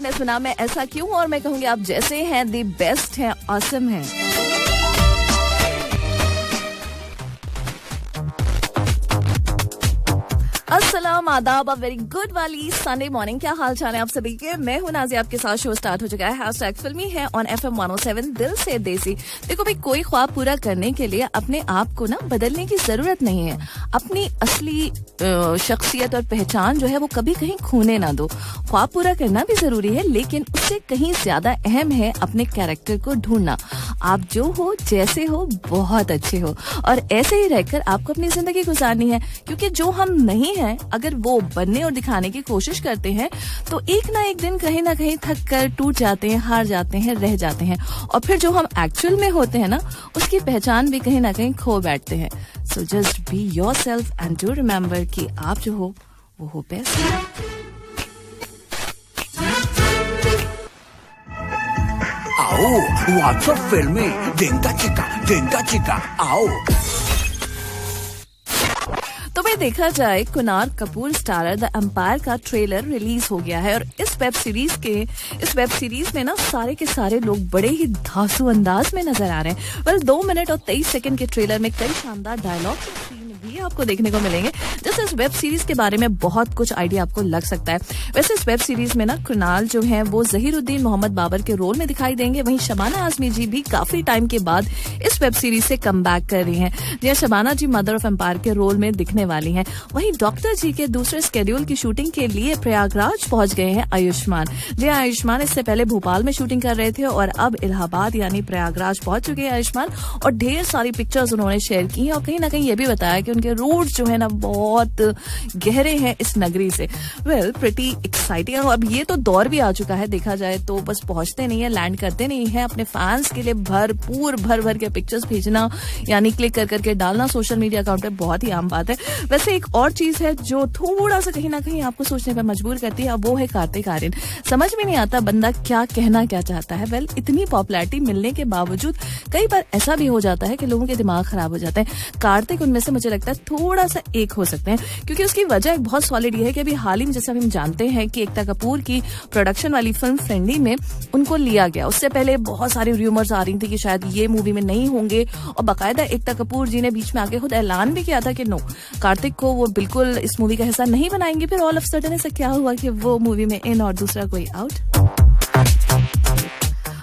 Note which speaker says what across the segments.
Speaker 1: आपने सुना मैं ऐसा क्यों, और मैं कहूंगी आप जैसे हैं, दी बेस्ट हैं, ऑसम हैं। अस्सलाम आदाब, अ वेरी गुड वाली संडे मॉर्निंग। क्या हाल चाल है आप सभी के? मैं हूं नाज़िया, आपके साथ शो स्टार्ट हो चुका है। हैशटैग फिल्मी है ऑन FM 107 दिल से देसी। देखो भाई, कोई ख्वाब पूरा करने के लिए अपने आप को ना बदलने की जरूरत नहीं है। अपनी असली शख्सियत और पहचान जो है वो कभी कहीं खोने ना दो। ख्वाब पूरा करना भी जरूरी है, लेकिन उससे कहीं ज्यादा अहम है अपने कैरेक्टर को ढूंढना। आप जो हो, जैसे हो, बहुत अच्छे हो, और ऐसे ही रहकर आपको अपनी जिंदगी गुजारनी है। क्योंकि जो हम नहीं हैं, अगर वो बनने और दिखाने की कोशिश करते हैं तो एक ना एक दिन कहीं ना कहीं थक कर टूट जाते हैं, हार जाते हैं, रह जाते हैं, और फिर जो हम एक्चुअल में होते हैं ना, उसकी पहचान भी कहीं ना कहीं खो बैठते हैं। So just be yourself and do remember कि आप जो हो वो हो बेस्ट।
Speaker 2: आओ व्हाट्सएप फिल्मी डेंका चिका आओ।
Speaker 1: तो भाई देखा जाए, Kunar Kapoor starrer the empire का ट्रेलर रिलीज हो गया है, और इस वेब सीरीज में ना सारे के सारे लोग बड़े ही धांसू अंदाज में नजर आ रहे हैं। वेल 2 मिनट और 23 सेकंड के ट्रेलर में कई शानदार डायलॉग भी आपको देखने को मिलेंगे, जिससे इस वेब सीरीज के बारे में बहुत कुछ आइडिया आपको लग सकता है। वैसे इस वेब सीरीज में ना कुनाल जो है वो जहीरुद्दीन मोहम्मद बाबर के रोल में दिखाई देंगे। वहीं शबाना आजमी जी भी काफी टाइम के बाद इस वेब सीरीज से कम बैक कर रही हैं। जी शबाना जी मदर ऑफ एम्पायर के रोल में दिखने वाली हैं। वहीं डॉक्टर जी के दूसरे शेड्यूल की शूटिंग के लिए प्रयागराज पहुंच गए हैं आयुष्मान। जी आयुष्मान इससे पहले भोपाल में शूटिंग कर रहे थे, और अब इलाहाबाद यानी प्रयागराज पहुंच चुके हैं आयुष्मान, और ढेर सारी पिक्चर्स उन्होंने शेयर की हैं, और कहीं ना कहीं ये भी बताया कि उनके रूट्स जो है ना बहुत गहरे हैं इस नगरी से। Well pretty exciting. अब ये तो दौर भी आ चुका है, देखा जाए तो बस पहुंचते नहीं है, लैंड करते नहीं है, अपने फैंस के लिए भर के पिक्चर्स भेजना यानी क्लिक कर करके डालना सोशल मीडिया अकाउंट पे बहुत ही आम बात है। वैसे एक और चीज है जो थोड़ा सा कहीं ना कहीं आपको सोचने पर मजबूर करती है, वो है कार्तिक आर्यन। समझ में नहीं आता बंदा क्या कहना क्या चाहता है। वेल इतनी पॉपुलैरिटी मिलने के बावजूद कई बार ऐसा भी हो जाता है कि लोगों के दिमाग खराब हो जाते हैं। कार्तिक उनमें से मुझे लगता है थोड़ा सा एक हो सकते हैं, क्योंकि उसकी वजह एक बहुत सॉलिड ये है कि अभी हाल ही में जैसे हम जानते हैं कि एकता कपूर की प्रोडक्शन वाली फिल्म फ्रेंडली में उनको लिया गया। उससे पहले बहुत सारी र्यूमर्स आ रही थी कि शायद ये मूवी में नहीं होंगे, और बाकायदा एकता कपूर जी ने बीच में आके खुद ऐलान भी किया था कि नो, कार्तिक को वो बिल्कुल इस मूवी का हिस्सा नहीं बनाएंगे। फिर ऑल ऑफ सडन ऐसा क्या हुआ कि वो मूवी में इन और दूसरा कोई आउट।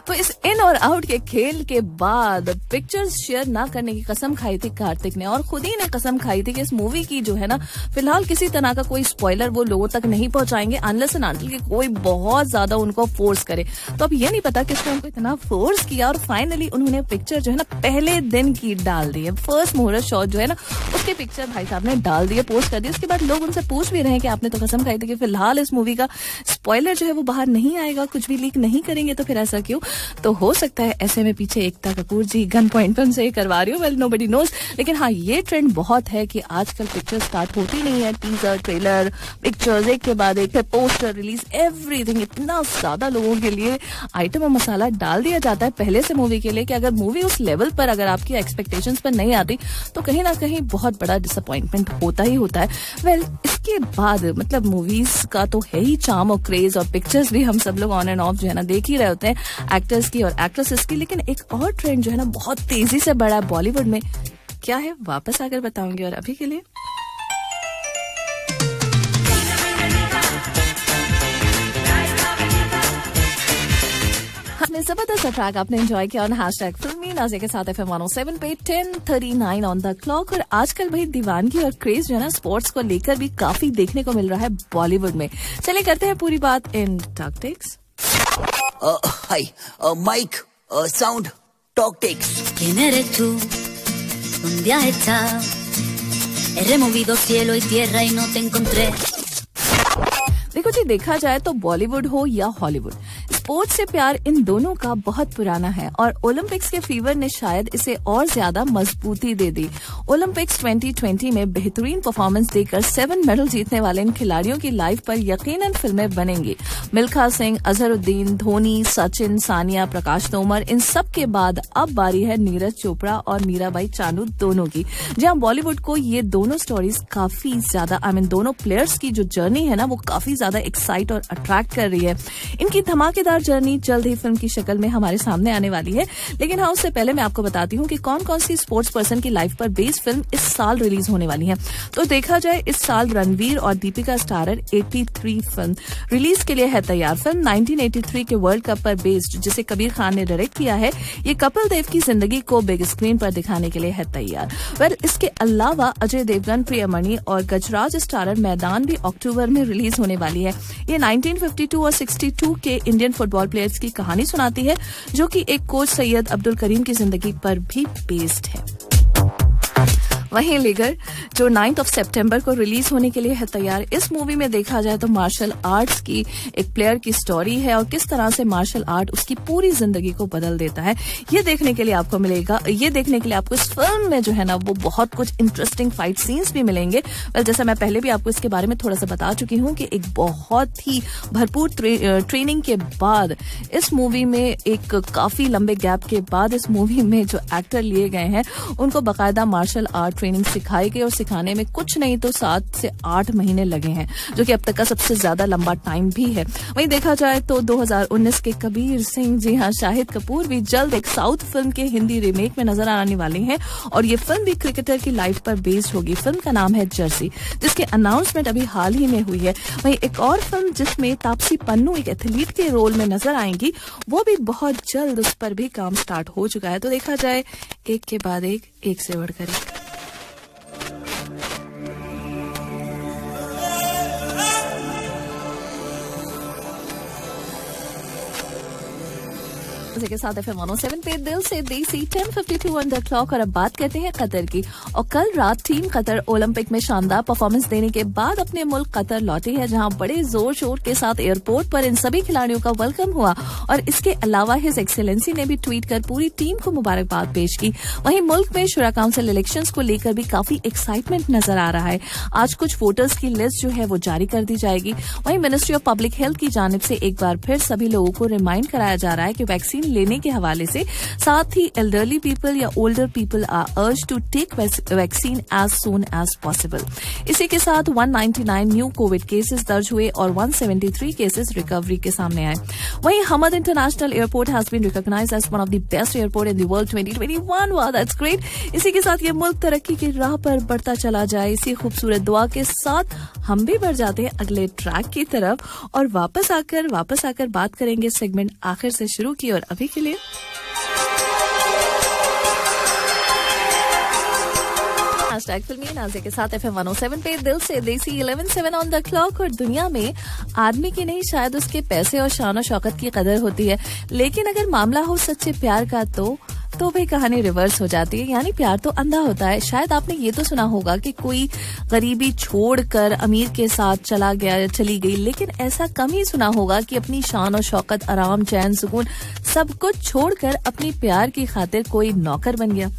Speaker 1: तो इस इन और आउट के खेल के बाद पिक्चर्स शेयर ना करने की कसम खाई थी कार्तिक ने, और खुद ही ने कसम खाई थी कि इस मूवी की जो है ना फिलहाल किसी तरह का कोई स्पॉइलर वो लोगों तक नहीं पहुंचाएंगे अनलेस एंड अनटिल कि कोई बहुत ज्यादा उनको फोर्स करे। तो अब ये नहीं पता किसने उनको इतना फोर्स किया, और फाइनली उन्होंने पिक्चर जो है ना पहले दिन की डाल दी है। फर्स्ट मुहूर्त शॉट जो है ना उसके पिक्चर भाई साहब ने डाल दिए, पोस्ट कर दी। उसके बाद लोग उनसे पूछ भी रहे हैं कि आपने तो कसम खाई थी कि फिलहाल इस मूवी का स्पॉइलर जो है वो बाहर नहीं आएगा, कुछ भी लीक नहीं करेंगे, तो फिर ऐसा क्यों? तो हो सकता है ऐसे में पीछे एकता कपूर जी गन पॉइंट पे उनसे करवा रही हो। Well nobody knows. लेकिन हाँ, ये ट्रेंड बहुत है कि आजकल पिक्चर स्टार्ट होती नहीं है, टीजर ट्रेलर पिक्चर्स एक के बाद एक, पोस्टर रिलीज एवरीथिंग, इतना ज्यादा लोगों के लिए आइटम और मसाला डाल दिया जाता है पहले से मूवी के लिए कि अगर मूवी उस लेवल पर अगर आपकी एक्सपेक्टेशंस पर नहीं आती तो कहीं ना कहीं बहुत बड़ा डिसअपॉइंटमेंट होता ही होता है। वेल इसके बाद मतलब मूवीज का तो है ही चार्म और क्रेज, और पिक्चर्स भी हम सब लोग ऑन एंड ऑफ जो है ना देख ही रहे होते हैं एक्टर्स की और एक्ट्रेसेस की। लेकिन एक और ट्रेंड जो है ना बहुत तेजी से बढ़ा है बॉलीवुड में, क्या है वापस आकर बताऊंगी। और अभी के लिए हमने जबरदस्त ट्रैक आपने एंजॉय किया ऑन हैशटैग फिल्मी नाज़िया के साथ FM 107 पे 10:39 ऑन द क्लॉक। और आजकल भाई दीवानगी और क्रेज जो है ना स्पोर्ट्स को लेकर भी काफी देखने को मिल रहा है बॉलीवुड में। चलिए करते हैं पूरी बात इन टॉक्टिक्स।
Speaker 2: Hi, Mike, sound, Talktics.
Speaker 3: ¿Quién eres tú? ¿Dónde has estado? He removido cielo y tierra y no te encontré.
Speaker 1: देखो जी, देखा जाए तो बॉलीवुड हो या हॉलीवुड, स्पोर्ट्स से प्यार इन दोनों का बहुत पुराना है और ओलंपिक्स के फीवर ने शायद इसे और ज्यादा मजबूती दे दी। ओलंपिक्स 2020 में बेहतरीन परफॉर्मेंस देकर 7 मेडल जीतने वाले इन खिलाड़ियों की लाइफ पर यकीनन फिल्में बनेंगी। मिल्खा सिंह, अजहरुद्दीन, धोनी, सचिन, सानिया, प्रकाश तोमर, इन सब के बाद अब बारी है नीरज चोपड़ा और मीराबाई चानू दोनों की, जहां बॉलीवुड को ये दोनों स्टोरीज काफी ज्यादा दोनों प्लेयर्स की जो जर्नी है ना वो काफी ज्यादा एक्साइट और अट्रैक्ट कर रही है। इनकी धमाकेदार जर्नी जल्द ही फिल्म की शक्ल में हमारे सामने आने वाली है। लेकिन हाँ, उससे पहले मैं आपको बताती हूँ कि कौन कौन सी स्पोर्ट्स पर्सन की लाइफ पर बेस्ड फिल्म इस साल रिलीज होने वाली है। तो देखा जाए इस साल रणवीर और दीपिका स्टारर 83 फिल्म रिलीज के लिए है तैयार। फिल्म 1983 के वर्ल्ड कप पर बेस्ड, जिसे कबीर खान ने डायरेक्ट किया है, ये कपिल देव की जिंदगी को बिग स्क्रीन पर दिखाने के लिए है तैयार। इसके अलावा अजय देवगन, प्रियमणि और गजराज स्टारर मैदान भी अक्टूबर में रिलीज होने वाली है। ये 1952 और 62 के इंडियन फुटबॉल प्लेयर्स की कहानी सुनाती है, जो कि एक कोच सैयद अब्दुल करीम की जिंदगी पर भी बेस्ड है। वहीं लिगर, जो 9 सितंबर को रिलीज होने के लिए है तैयार। इस मूवी में देखा जाए तो मार्शल आर्ट्स की एक प्लेयर की स्टोरी है और किस तरह से मार्शल आर्ट उसकी पूरी जिंदगी को बदल देता है, ये देखने के लिए आपको मिलेगा। ये देखने के लिए आपको इस फिल्म में जो है ना वो बहुत कुछ इंटरेस्टिंग फाइट सीन्स भी मिलेंगे। जैसा मैं पहले भी आपको इसके बारे में थोड़ा सा बता चुकी हूँ कि एक बहुत ही भरपूर ट्रेनिंग के बाद इस मूवी में, एक काफी लंबे गैप के बाद इस मूवी में जो एक्टर लिए गए हैं उनको बाकायदा मार्शल आर्ट ट्रेनिंग सिखाई गई और सिखाने में कुछ नहीं तो 7 से 8 महीने लगे हैं, जो कि अब तक का सबसे ज्यादा लंबा टाइम भी है। वहीं देखा जाए तो 2019 के कबीर सिंह, जी हाँ, शाहिद कपूर भी जल्द एक साउथ फिल्म के हिंदी रीमेक में नजर आने वाले हैं और ये फिल्म भी क्रिकेटर की लाइफ पर बेस्ड होगी। फिल्म का नाम है जर्सी, जिसकी अनाउंसमेंट अभी हाल ही में हुई है। वहीं एक और फिल्म जिसमें तापसी पन्नू एक एथलीट के रोल में नजर आएंगी, वो भी बहुत जल्द उस पर भी काम स्टार्ट हो चुका है। तो देखा जाए एक के बाद एक से बढ़कर एक। के साथ FM 107 पे दिल से देसी 10:52 ऑन द क्लॉक। और अब बात करते हैं कतर की। और कल रात टीम कतर ओलंपिक में शानदार परफॉर्मेंस देने के बाद अपने मुल्क कतर लौटी है, जहां बड़े जोर शोर के साथ एयरपोर्ट पर इन सभी खिलाड़ियों का वेलकम हुआ और इसके अलावा हिज एक्सेलेंसी ने भी ट्वीट कर पूरी टीम को मुबारकबाद पेश की। वहीं मुल्क में शुरा काउंसिल इलेक्शंस को लेकर भी काफी एक्साइटमेंट नजर आ रहा है। आज कुछ वोटर्स की लिस्ट जो है वो जारी कर दी जाएगी। वहीं मिनिस्ट्री ऑफ पब्लिक हेल्थ की जानिब से एक बार फिर सभी लोगों को रिमाइंड कराया जा रहा है कि वैक्सीन लेने के हवाले से, साथ ही एल्डरली पीपल या older people are urge to take vaccine as soon as possible. इसी के साथ 199 न्यू कोविड केसेस दर्ज हुए और 173 केसेस रिकवरी के सामने आए। वहीं Hamad international airport has been recognised as one of the best airport in the world 2021। वाह, दैट्स ग्रेट। इसी के साथ ये मुल्क तरक्की की राह पर बढ़ता चला जाए, इसी खूबसूरत दुआ के साथ हम भी बढ़ जाते हैं अगले ट्रैक की तरफ और वापस आकर बात करेंगे सेगमेंट आखिर से शुरू की। और अभी के लिए फिल्मी नाज़े के साथ FM 107 पे दिल से देसी 11:07 ऑन द क्लॉक। और दुनिया में आदमी की नहीं, शायद उसके पैसे और शान और शौकत की कदर होती है, लेकिन अगर मामला हो सच्चे प्यार का तो भाई कहानी रिवर्स हो जाती है। यानी प्यार तो अंधा होता है। शायद आपने ये तो सुना होगा कि कोई गरीबी छोड़कर अमीर के साथ चली गई, लेकिन ऐसा कम ही सुना होगा कि अपनी शान और शौकत, आराम, चैन, सुकून सब कुछ छोड़कर अपनी प्यार की खातिर कोई नौकर बन गया।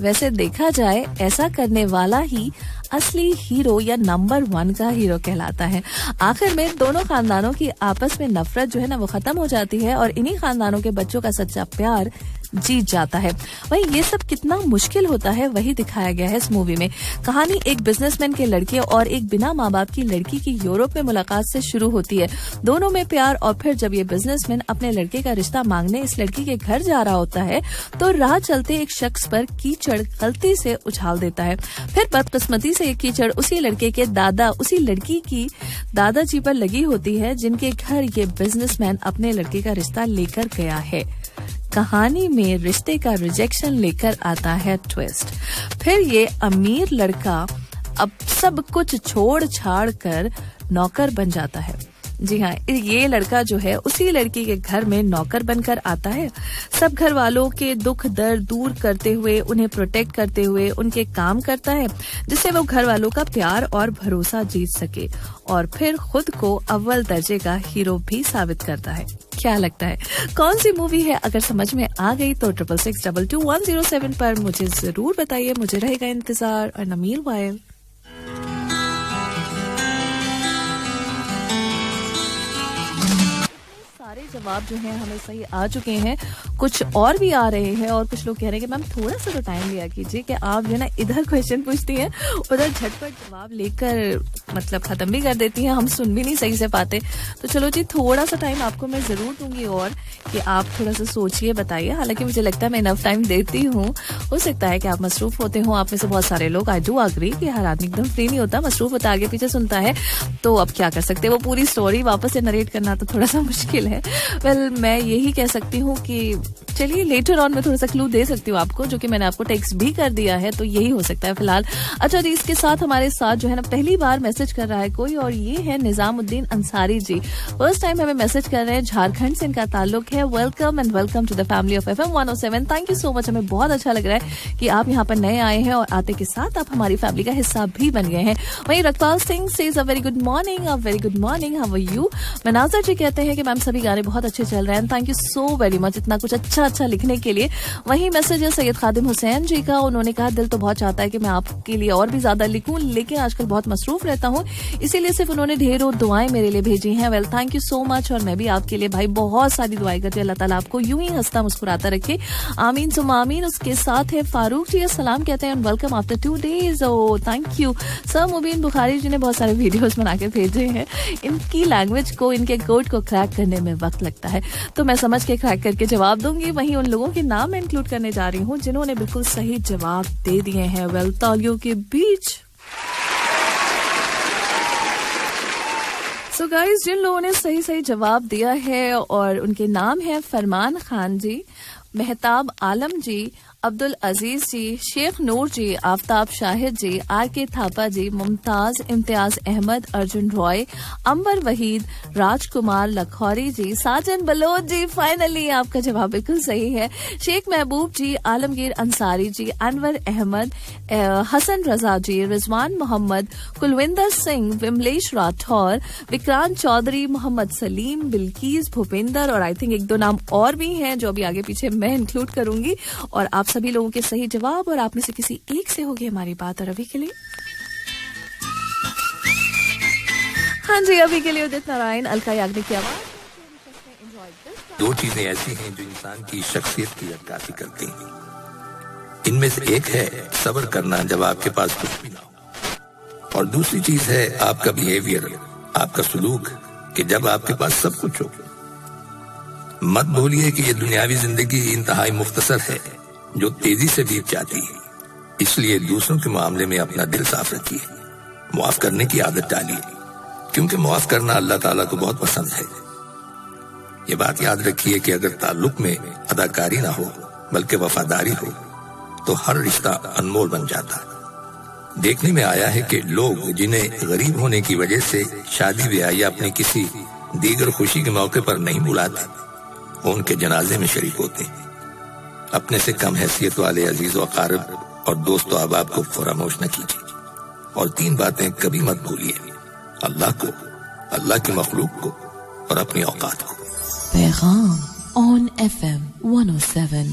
Speaker 1: वैसे देखा जाए ऐसा करने वाला ही असली हीरो या नंबर 1 का हीरो कहलाता है। आखिर में दोनों खानदानों की आपस में नफरत जो है ना वो खत्म हो जाती है और इन्हीं खानदानों के बच्चों का सच्चा प्यार जीत जाता है। वहीं ये सब कितना मुश्किल होता है वही दिखाया गया है इस मूवी में। कहानी एक बिजनेसमैन के लड़के और एक बिना माँ बाप की लड़की की यूरोप में मुलाकात से शुरू होती है। दोनों में प्यार, और फिर जब ये बिजनेसमैन अपने लड़के का रिश्ता मांगने इस लड़की के घर जा रहा होता है तो राह चलते एक शख्स पर कीचड़ गलती से उछाल देता है। फिर बदकिस्मती से ये कीचड़ उसी लड़के के उसी लड़की की दादाजी पर लगी होती है, जिनके घर ये बिजनेसमैन अपने लड़के का रिश्ता लेकर गया है। कहानी में रिश्ते का रिजेक्शन लेकर आता है ट्विस्ट। फिर ये अमीर लड़का अब सब कुछ छोड़ छाड़ कर नौकर बन जाता है। जी हाँ, ये लड़का जो है उसी लड़की के घर में नौकर बनकर आता है, सब घर वालों के दुख दर्द दूर करते हुए, उन्हें प्रोटेक्ट करते हुए उनके काम करता है, जिससे वो घर वालों का प्यार और भरोसा जीत सके और फिर खुद को अव्वल दर्जे का हीरो भी साबित करता है। क्या लगता है कौन सी मूवी है? अगर समझ में आ गई तो 66622107 पर मुझे जरूर बताइए, मुझे रहेगा इंतजार। और नमील वाइल सारे जवाब जो हैं हमें सही आ चुके हैं, कुछ और भी आ रहे हैं और कुछ लोग कह रहे हैं कि मैम थोड़ा सा तो टाइम लिया कीजिए कि आप जो है ना इधर क्वेश्चन पूछती हैं उधर झटपट जवाब लेकर मतलब खत्म भी कर देती हैं, हम सुन भी नहीं सही से पाते। तो चलो जी, थोड़ा सा टाइम आपको मैं जरूर दूंगी और कि आप थोड़ा सा सोचिए, बताइए। हालांकि मुझे लगता है मैं इनफ टाइम देती हूँ, हो सकता है कि आप मसरूफ होते हो, आप में से बहुत सारे लोग, आई डू अग्री कि हर आदमी एकदम फ्री नहीं होता, मसरूफ होता, आगे पीछे सुनता है, तो अब क्या कर सकते हैं, वो पूरी स्टोरी वापस से नरेट करना तो थोड़ा सा मुश्किल है। वेल, मैं यही कह सकती हूँ कि चलिए लेटर ऑन में थोड़ा सा क्लू दे सकती हूँ आपको, जो कि मैंने आपको टेक्स्ट भी कर दिया है, तो यही हो सकता है फिलहाल। अच्छा जी, इसके साथ हमारे साथ जो है ना पहली बार मैसेज कर रहा है कोई, और ये है निजामुद्दीन अंसारी जी। फर्स्ट टाइम हमें मैसेज कर रहे हैं, झारखंड से इनका ताल्लुक है। Welcome and welcome to the family of FM 107। Thank you so much, हमें बहुत अच्छा लग रहा है कि आप यहाँ पर नए आए हैं और आते के साथ आप हमारी फैमिली का हिस्सा भी बन गए हैं। वहीं Rakhpal Singh says a very good morning, a very good morning, how are you. Manajar ji कहते हैं कि मैम सभी गाने बहुत अच्छे चल रहे हैं, thank you so very much इतना कुछ अच्छा लिखने के लिए। वहीं मैसेज है सैयद खादिम हुसैन जी का, उन्होंने कहा दिल तो बहुत चाहता है कि मैं आपके लिए और भी ज्यादा लिखूं, लेकिन आजकल बहुत मसरूफ रहता हूं, इसीलिए सिर्फ उन्होंने ढेरों दुआएं मेरे लिए भेजी हैं। Well, thank you so much, और मैं भी आपके लिए भाई बहुत सारी दुआएं करती हूं, अल्लाह ताला आपको यूं ही हंसता मुस्कुराता रखे, आमीन सुम्मा आमीन। उसके साथ है फारूक जी, अस्सलाम कहते हैं, welcome after 2 days। Oh thank you sir. Mubeen Bukhari ji ने बहुत सारे वीडियोस बना के भेजे हैं, इनकी लैंग्वेज को, इनके कोड को क्रैक करने में वक्त लगता है, तो मैं समझ के क्रैक करके जवाब दूंगी। वहीं उन लोगों के नाम मैं इंक्लूड करने जा रही हूँ जिन्होंने बिल्कुल सही जवाब दे दिए हैं। वेल, तालियों के बीच सो गाइस, जिन लोगों ने सही जवाब दिया है और उनके नाम है फरमान खान जी, मेहताब आलम जी, अब्दुल अजीज जी, शेख नूर जी, आफ्ताब शाहिद जी, RK थापा जी, मुमताज, इम्तियाज अहमद, अर्जुन रॉय, अंबर वहीद, राजकुमार लखौरी जी, साजन बलोच जी, फाइनली आपका जवाब बिल्कुल सही है। शेख महबूब जी, आलमगीर अंसारी जी, अनवर अहमद, हसन रजा जी, रिजवान मोहम्मद, कुलविंदर सिंह, विमलेश राठौर, विक्रांत चौधरी, मोहम्मद सलीम, बिल्कीस, भूपिंदर, और आई थिंक एक दो नाम और भी हैं जो अभी आगे पीछे मैं इंक्लूड करूंगी। और आप सभी लोगों के सही जवाब, और आप में से किसी एक से होगी हमारी बात। और अभी के लिए हाँ जी, अभी के लिए उदित नारायण, अलका याग्निक की आवाज।
Speaker 4: दो चीजें ऐसी हैं जो इंसान की शख्सियत की अक्कासी करती हैं। इनमें से एक है सब्र करना जब आपके पास कुछ भी ना हो, और दूसरी चीज है आपका बिहेवियर, आपका सुलूक, कि जब आपके पास सब कुछ हो। मत भूलिए कि ये दुनियावी जिंदगी इंतहाई मुख्तसर है जो तेजी से बीत जाती है, इसलिए दूसरों के मामले में अपना दिल साफ रखिए, मुआफ करने की आदत डालिए, क्योंकि मुआफ करना अल्लाह ताला को बहुत पसंद है। ये बात याद रखिए कि अगर ताल्लुक में अदाकारी ना हो बल्कि वफादारी हो तो हर रिश्ता अनमोल बन जाता है। देखने में आया है कि लोग जिन्हें गरीब होने की वजह से शादी ब्याह या अपनी किसी दीगर खुशी के मौके पर नहीं बुलाते, वो उनके जनाजे में शरीक होते हैं। अपने से कम हैसियत वाले अजीज व अकारिब और दोस्तों अहबाब को फरामोश न कीजिए, और 3 बातें कभी मत भूलिए, अल्लाह को, अल्लाह की मखलूक को, और अपनी औकात को।
Speaker 5: पैगाम ऑन FM 107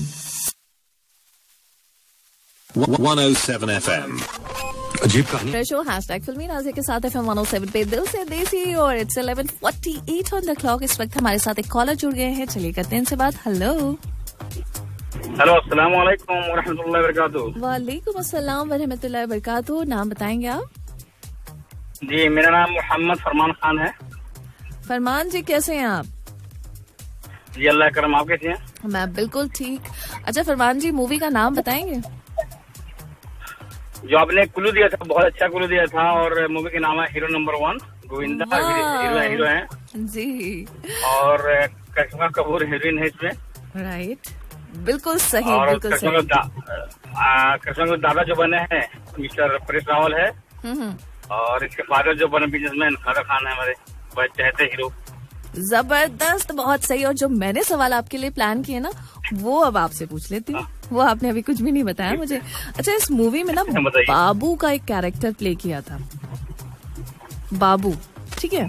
Speaker 6: FM। अजीब कहानी
Speaker 1: शो #फिल्मी नाज़िया के साथ FM 107 पे दिल से देसी, और इट्स 11:48 ऑन द क्लॉक। इस वक्त हमारे साथ एक कॉलर जुड़ गए हैं, चलिए करते हैं इनसे बात। हेलो
Speaker 7: अस्सलाम वालेकुम व रहमतुल्लाहि व बरकातुहू।
Speaker 1: वालेकुम अस्सलाम व रहमतुल्लाहि व बरकातुहू। नाम बताएंगे आप?
Speaker 7: जी, मेरा नाम मोहम्मद फरमान खान है।
Speaker 1: फरमान जी, कैसे हैं आप?
Speaker 7: जी अल्लाह करम, आप कैसे हैं?
Speaker 1: मैं बिल्कुल ठीक। अच्छा फरमान जी, मूवी का नाम बताएंगे?
Speaker 7: जो आपने क्लू दिया था, बहुत अच्छा क्लू दिया था, और मूवी का नाम है हीरो नंबर 1 गोविंदा। हीरो है
Speaker 1: जी,
Speaker 7: और करिश्मा कपूर हीरोइन है इसमें।
Speaker 1: राइट, बिल्कुल सही,
Speaker 7: और
Speaker 1: बिल्कुल सही।
Speaker 7: करिश्मा के दादा जो बने हैं मिस्टर परेश रावल है, और इसके फादर जो बने बिजनेसमैन खादर खान है, हमारे बहुत चहेते हीरो।
Speaker 1: जबरदस्त, बहुत सही। और जो मैंने सवाल आपके लिए प्लान किए ना, वो अब आपसे पूछ लेती हूँ। वो आपने अभी कुछ भी नहीं बताया मुझे। अच्छा, इस मूवी में ना बाबू का एक कैरेक्टर प्ले किया था, बाबू, ठीक है?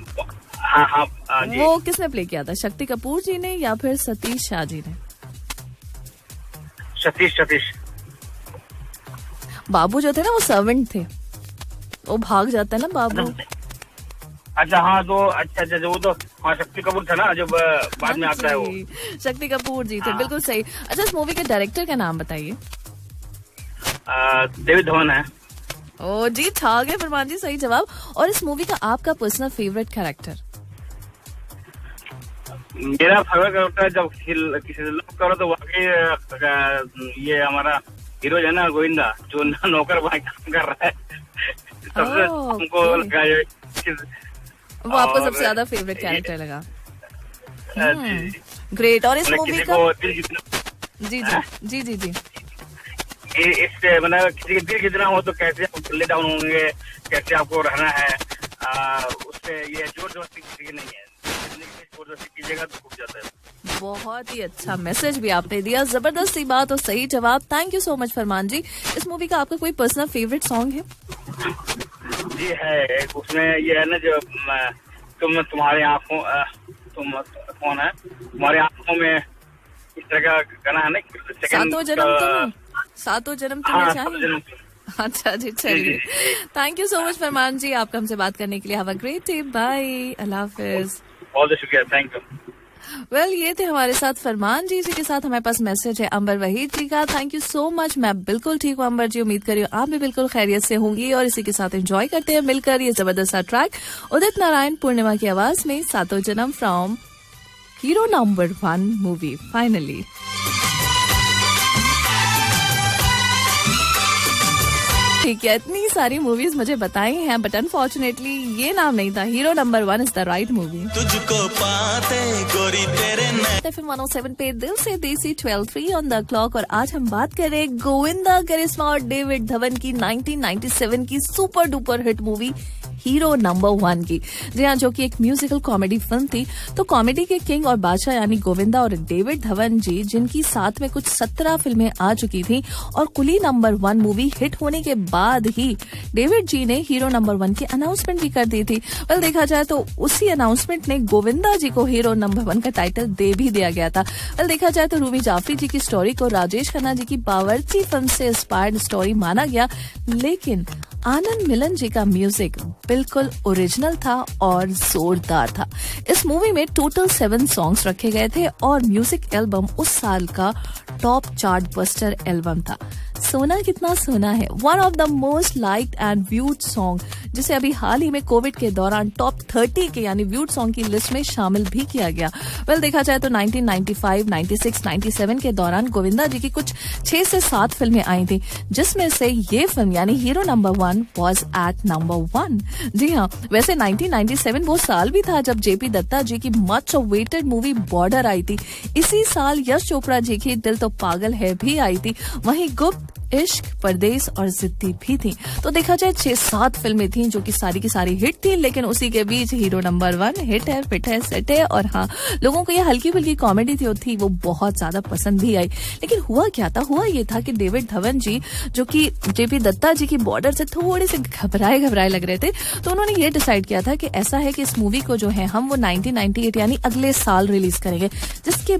Speaker 7: हाँ जी।
Speaker 1: वो किसने प्ले किया था, शक्ति कपूर जी ने या फिर सतीश शाह जी ने?
Speaker 7: सतीश।
Speaker 1: बाबू जो थे ना वो सर्वेंट थे, वो भाग जाता है ना बाबू।
Speaker 7: अच्छा हाँ, तो अच्छा वो तो हाँ शक्ति कपूर था ना, जो बाद में आता है वो।
Speaker 1: शक्ति कपूर जी थे, बिल्कुल सही। अच्छा, इस मूवी के डायरेक्टर का नाम बताइए।
Speaker 7: डेविड धवन है।
Speaker 1: ओ जी, छा गए फरमान जी, सही जवाब। और इस मूवी का आपका पर्सनल फेवरेट कैरेक्टर?
Speaker 7: मेरा फेवरेट कैरेक्टर जब किसी से लव करो तो वाकई ये हमारा हीरो है ना, गोविंदा, जो नौकर बना काम कर रहा है। सबसे हमको लगा
Speaker 1: वो आपको सबसे ज्यादा फेवरेट कैरेक्टर लगा। ग्रेट। और इस मूवी का जी
Speaker 7: इससे मतलब किसी के दिल कितना हो तो कैसे आप ले डाउन होंगे, कैसे आपको रहना है, उससे ये जोर जबरदस्ती किसी की नहीं है, जोर जबरदस्ती कीजिएगा तो खूब जाता है।
Speaker 1: बहुत ही अच्छा मैसेज भी आपने दिया, जबरदस्त सी बात और सही जवाब। Thank you so much Farman जी। इस मूवी का आपका कोई पर्सनल फेवरेट सॉन्ग है?
Speaker 7: जी है, उसमें ये है ना जो तुम्हारे आंखों तुम कौन है, तुम्हारे आंखों में इस तरह का गाना है ना, सातों जन्म तुम्हें चाहिए। अच्छा जी, चलिए। Thank you so much Farman ji, आपका हमसे बात करने के लिए। Have a great day, bye, अल्लाह हाफिज। बहुत शुक्रिया, थैंक यू।
Speaker 1: वेल, ये थे हमारे साथ फरमान जी। इसी के साथ हमारे पास मैसेज है अंबर वहीद जी का। थैंक यू सो मच, मैं बिल्कुल ठीक हूँ अंबर जी, उम्मीद करिए आप भी बिल्कुल खैरियत से होंगी। और इसी के साथ एंजॉय करते हैं मिलकर ये जबरदस्त सा ट्रैक उदित नारायण पूर्णिमा की आवाज में, सातों जन्म from hero number 1 movie. Finally ठीक है, इतनी सारी मूवीज मुझे बताई हैं, बट अनफॉर्चुनेटली ये नाम नहीं था। Hero number 1 is the right movie.
Speaker 8: तुझको पाते गोरी तेरे
Speaker 1: FM 107 पे दिल से देसी 12:03 ऑन द क्लॉक। और आज हम बात कर रहे हैं गोविंदा करिश्मा और डेविड धवन की 1997 की super duper hit movie hero number 1 की। जी हाँ, जो कि एक म्यूजिकल कॉमेडी फिल्म थी। तो कॉमेडी के किंग और बादशाह यानी गोविंदा और डेविड धवन जी, जिनकी साथ में कुछ 17 फिल्में आ चुकी थी, और कुली नंबर 1 मूवी हिट होने के बाद ही डेविड जी ने हीरो नंबर 1 की अनाउंसमेंट भी कर दी थी। वेल, देखा जाए तो उसी अनाउंसमेंट में गोविंदा जी को हीरो नंबर 1 का टाइटल दे भी दिया गया था। वेल, देखा जाए तो रूबी जाफरी जी की स्टोरी को राजेश खन्ना जी की बावर्ची फिल्म से इंस्पायर्ड स्टोरी माना गया, लेकिन आनंद मिलन जी का म्यूजिक बिल्कुल ओरिजिनल था और जोरदार था। इस मूवी में टोटल 7 सॉन्ग्स रखे गए थे और म्यूजिक एल्बम उस साल का टॉप चार्ट बस्टर एल्बम था। सोना कितना सोना है, one of the most liked and viewed song, जिसे अभी हाल ही में कोविड के दौरान टॉप 30 के यानी व्यूड सॉन्ग की लिस्ट में शामिल भी किया गया। वेल, देखा जाए तो 1995, 96, 97 के दौरान गोविंदा जी की कुछ 6 से 7 फिल्में आई थी, जिसमें से ये फिल्म यानी hero number 1 was at number 1। जी हाँ, वैसे 1997 वो साल भी था जब जेपी दत्ता जी की मच अवेटेड मूवी बॉर्डर आई थी। इसी साल यश चोपड़ा जी की दिल तो पागल है भी आई थी। वहीं गुप्त, इश्क, परदेस और जिद्दी भी थी। तो देखा जाए 6-7 फिल्में थी जो कि सारी की सारी हिट थी, लेकिन उसी के बीच हीरो नंबर 1 हिट है, फिट है, सेट है। और हाँ, लोगों को ये हल्की फुल्की कॉमेडी थी वो बहुत ज्यादा पसंद भी आई। लेकिन हुआ क्या था, हुआ ये था कि डेविड धवन जी, जो कि जेपी दत्ता जी की बॉर्डर से थोड़े से घबराए लग रहे थे, तो उन्होंने ये डिसाइड किया था कि ऐसा है कि इस मूवी को जो है हम वो 1998 यानी अगले साल रिलीज करेंगे। जिसके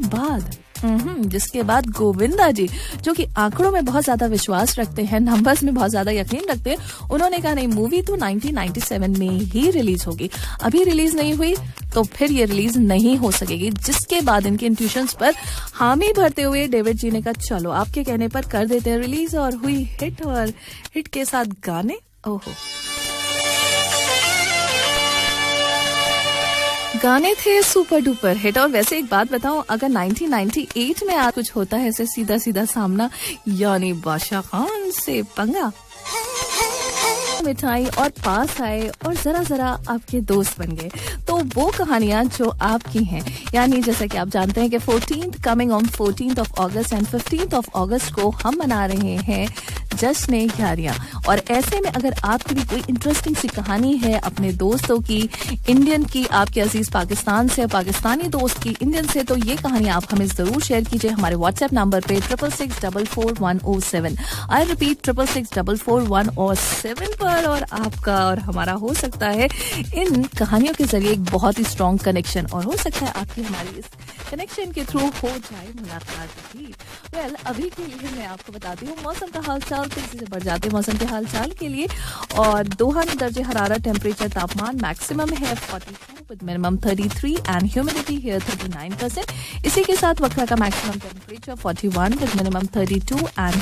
Speaker 1: बाद गोविंदा जी, जो कि आंकड़ों में बहुत ज्यादा विश्वास रखते हैं, नंबर्स में बहुत ज्यादा यकीन रखते हैं, उन्होंने कहा नहीं, मूवी तो 1997 में ही रिलीज होगी। अभी रिलीज नहीं हुई तो फिर ये रिलीज नहीं हो सकेगी। जिसके बाद इनके इंट्यूशंस पर हामी भरते हुए डेविड जी ने कहा चलो आपके कहने पर कर देते हैं रिलीज, और हुई हिट। और हिट के साथ गाने, ओहो, गाने थे सुपर डुपर हिट। और वैसे एक बात बताऊं, अगर 1998 में आज कुछ होता है ऐसे सीधा सीधा सामना, यानी बादशाह खान से पंगा, मिठाई और पास आए और जरा जरा आपके दोस्त बन गए, तो वो कहानियां जो आपकी हैं, यानी जैसा कि आप जानते हैं कि 14th coming on 14th of August and 15th of अगस्त को हम मना रहे हैं जश्न यारियां। और ऐसे में अगर आपकी भी कोई इंटरेस्टिंग सी कहानी है अपने दोस्तों की, इंडियन की, आपके अजीज पाकिस्तान से, पाकिस्तानी दोस्त की इंडियन से, तो ये कहानी आप हमें जरूर शेयर कीजिए हमारे व्हाट्सएप नंबर पे 666444107। आई रिपीट 666444107 पर। और आपका और हमारा हो सकता है इन कहानियों के जरिए एक बहुत ही स्ट्रॉन्ग कनेक्शन, और हो सकता है आपकी हमारी इस कनेक्शन के थ्रू हो जाए मुलाकात भी। वेल, अभी के लिए मैं आपको बताती हूँ मौसम का हाल चाल। तेजी से बढ़ जाते मौसम के हाल चाल के लिए। और दोहा में दर्जे हरारत टेम्परेचर तापमान मैक्सिमम है 42 with minimum 33 and humidity here 39%। इसी के साथ वक्रा का maximum temperature 41 with minimum 32 and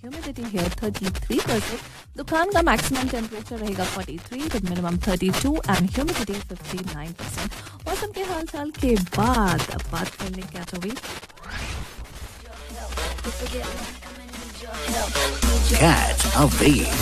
Speaker 1: humidity here 33%। दुकान का मैक्सिमम टेम्परेचर रहेगा 43 विद मिनिमम 32 एंड ह्यूमिडिटी 59%। मौसम के हाल चाल के बाद अब बात करने क्या
Speaker 2: Catch a wave.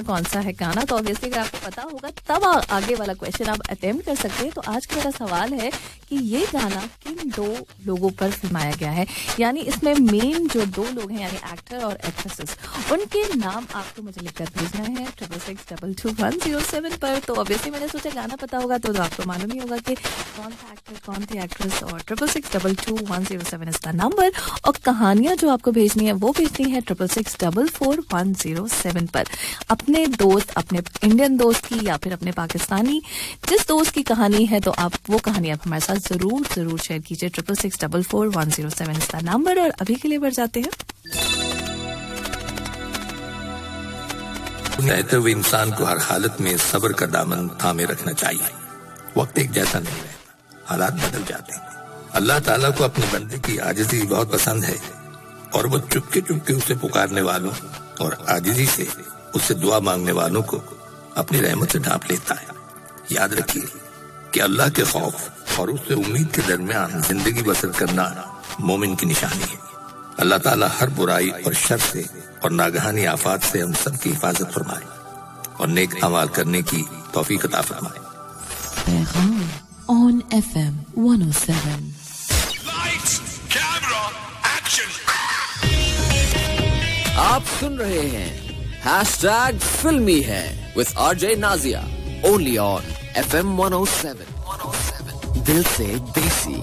Speaker 1: कौन सा है गाना, तो ऑब्वियसली अगर आपको पता होगा तब आगे वाला क्वेश्चन आप अटेम्प्ट कर सकते हैं। तो आज का मेरा सवाल है कि ये गाना किन दो लोगों पर फिल्माया गया है, यानी इसमें मेन जो दो लोग हैं यानी एक्टर और एक्ट्रेसेस, उनके नाम आपको मुझे लिखकर भेजना है 666222107 पर। तो ऑब्वियसली मैंने सोचा गाना पता होगा तो आपको मालूम ही होगा कि कौन था एक्टर कौन थी एक्ट्रेस, और 666222107 इज द नंबर। और कहानियां जो आपको भेजनी है वो भेजनी है 666444107 पर। अपने दोस्त, अपने इंडियन दोस्त की या फिर अपने पाकिस्तानी जिस दोस्त की कहानी है, तो आप वो कहानी आप हमारे साथ जरूर शेयर कीजिए 666444107 इस द नंबर। और अभी के लिए बढ़ जाते हैं।
Speaker 4: रहते हुए इंसान को हर हालत में सब्र का दामन थामे रखना चाहिए। वक्त एक जैसा नहीं रहता, हालात बदल जाते हैं। अल्लाह ताला को अपने बंदे की आजिज़ी बहुत पसंद है और वो चुपके चुपके उसे पुकारने वालों और आजिज़ी से उससे दुआ मांगने वालों को अपनी रहमत से ढांप लेता है। याद रखिए कि अल्लाह के खौफ और उससे उम्मीद के दरमियान जिंदगी बसर करना मोमिन की निशानी है। अल्लाह ताला हर बुराई और शर से और नागहानी आफात से हम सब की हिफाजत फरमाए और नेक अमाल करने की तौफीक अता फरमाए।
Speaker 5: On FM 107.
Speaker 8: Lights, camera, action.
Speaker 9: आप सुन रहे हैं #फिल्मी है with RJ Nazia only on FM 107. दिल से देसी।